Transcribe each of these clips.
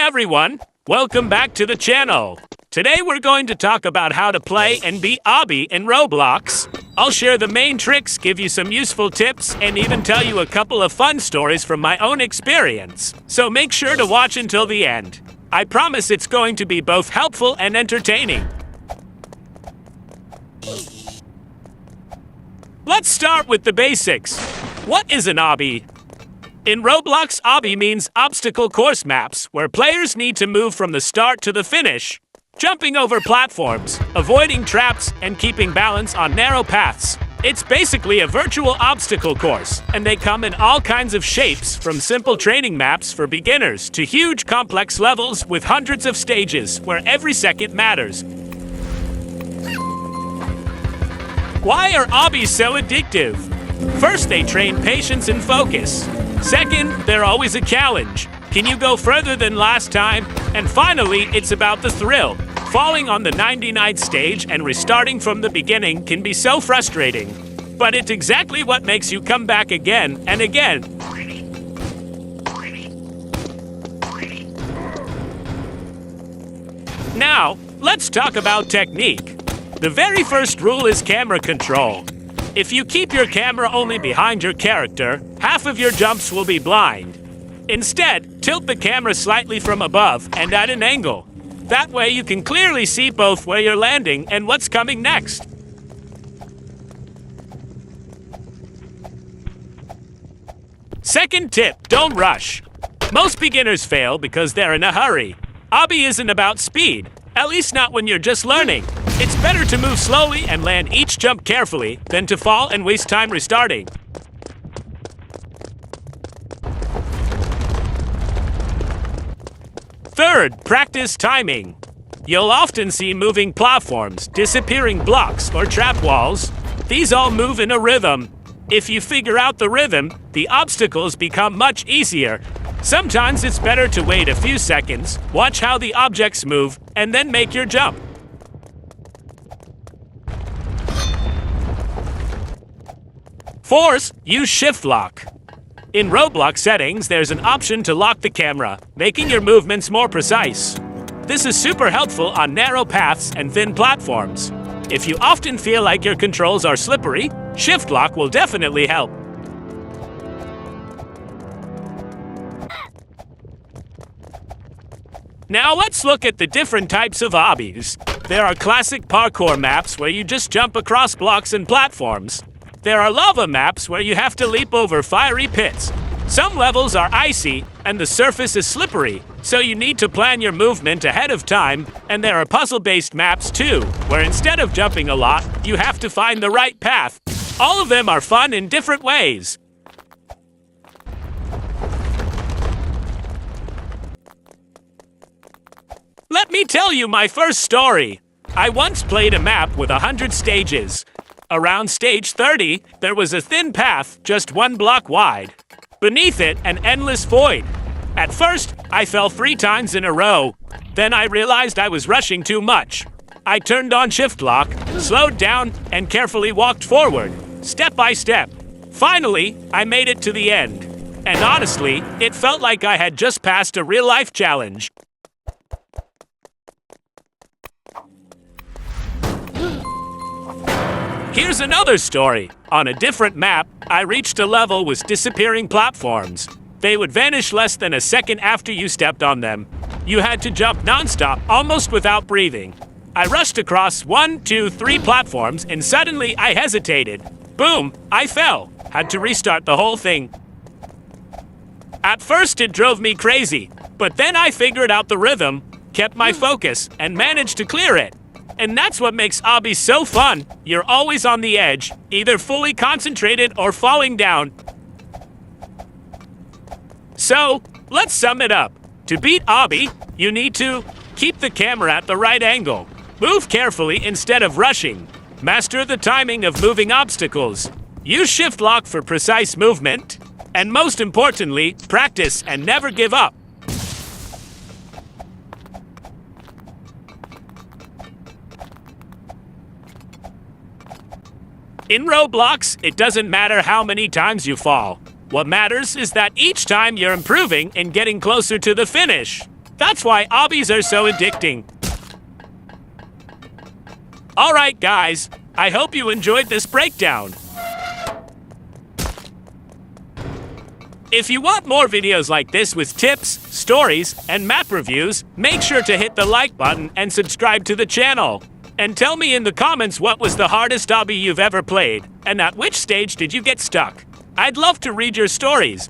everyone! Welcome back to the channel. Today we're going to talk about how to play and beat Obby in Roblox. I'll share the main tricks, give you some useful tips, and even tell you a couple of fun stories from my own experience. So make sure to watch until the end. I promise it's going to be both helpful and entertaining. Let's start with the basics. What is an obby? In Roblox, obby means obstacle course maps, where players need to move from the start to the finish, jumping over platforms, avoiding traps, and keeping balance on narrow paths. It's basically a virtual obstacle course, and they come in all kinds of shapes, from simple training maps for beginners to huge complex levels with hundreds of stages where every second matters. Why are obbies so addictive? First, they train patience and focus. Second, they're always a challenge. Can you go further than last time? And finally, it's about the thrill. Falling on the 99th stage and restarting from the beginning can be so frustrating. But it's exactly what makes you come back again and again. Now, let's talk about technique. The very first rule is camera control. If you keep your camera only behind your character, half of your jumps will be blind. Instead, tilt the camera slightly from above and at an angle. That way you can clearly see both where you're landing and what's coming next. Second tip, don't rush. Most beginners fail because they're in a hurry. Obby isn't about speed, at least not when you're just learning. It's better to move slowly and land each jump carefully than to fall and waste time restarting. Third, practice timing. You'll often see moving platforms, disappearing blocks, or trap walls. These all move in a rhythm. If you figure out the rhythm, the obstacles become much easier. Sometimes it's better to wait a few seconds, watch how the objects move, and then make your jump. Fourth, use shift lock. In Roblox settings, there's an option to lock the camera, making your movements more precise. This is super helpful on narrow paths and thin platforms. If you often feel like your controls are slippery, shift lock will definitely help. Now let's look at the different types of obbies. There are classic parkour maps where you just jump across blocks and platforms. There are lava maps where you have to leap over fiery pits. Some levels are icy and the surface is slippery, so you need to plan your movement ahead of time. And there are puzzle-based maps too, where instead of jumping a lot, you have to find the right path. All of them are fun in different ways. Let me tell you my first story. I once played a map with 100 stages. Around stage 30, there was a thin path just 1 block wide. Beneath it, an endless void. At first, I fell 3 times in a row. Then I realized I was rushing too much. I turned on shift lock, slowed down, and carefully walked forward, step by step. Finally, I made it to the end. And honestly, it felt like I had just passed a real-life challenge. Here's another story. On a different map, I reached a level with disappearing platforms. They would vanish less than a second after you stepped on them. You had to jump non-stop, almost without breathing. I rushed across 1, 2, 3 platforms, and suddenly I hesitated. Boom! I fell. Had to restart the whole thing. At first, it drove me crazy, but then I figured out the rhythm, kept my focus, and managed to clear it. And that's what makes obby so fun. You're always on the edge, either fully concentrated or falling down. So, let's sum it up. To beat obby, you need to keep the camera at the right angle, move carefully instead of rushing, master the timing of moving obstacles, use shift lock for precise movement, and most importantly, practice and never give up. In Roblox, it doesn't matter how many times you fall. What matters is that each time you're improving and getting closer to the finish. That's why obbies are so addicting. Alright guys, I hope you enjoyed this breakdown. If you want more videos like this with tips, stories, and map reviews, make sure to hit the like button and subscribe to the channel. And tell me in the comments what was the hardest obby you've ever played, and at which stage did you get stuck? I'd love to read your stories.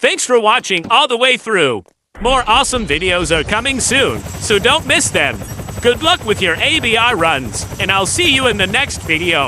Thanks for watching all the way through. More awesome videos are coming soon, so don't miss them. Good luck with your ABI runs, and I'll see you in the next video.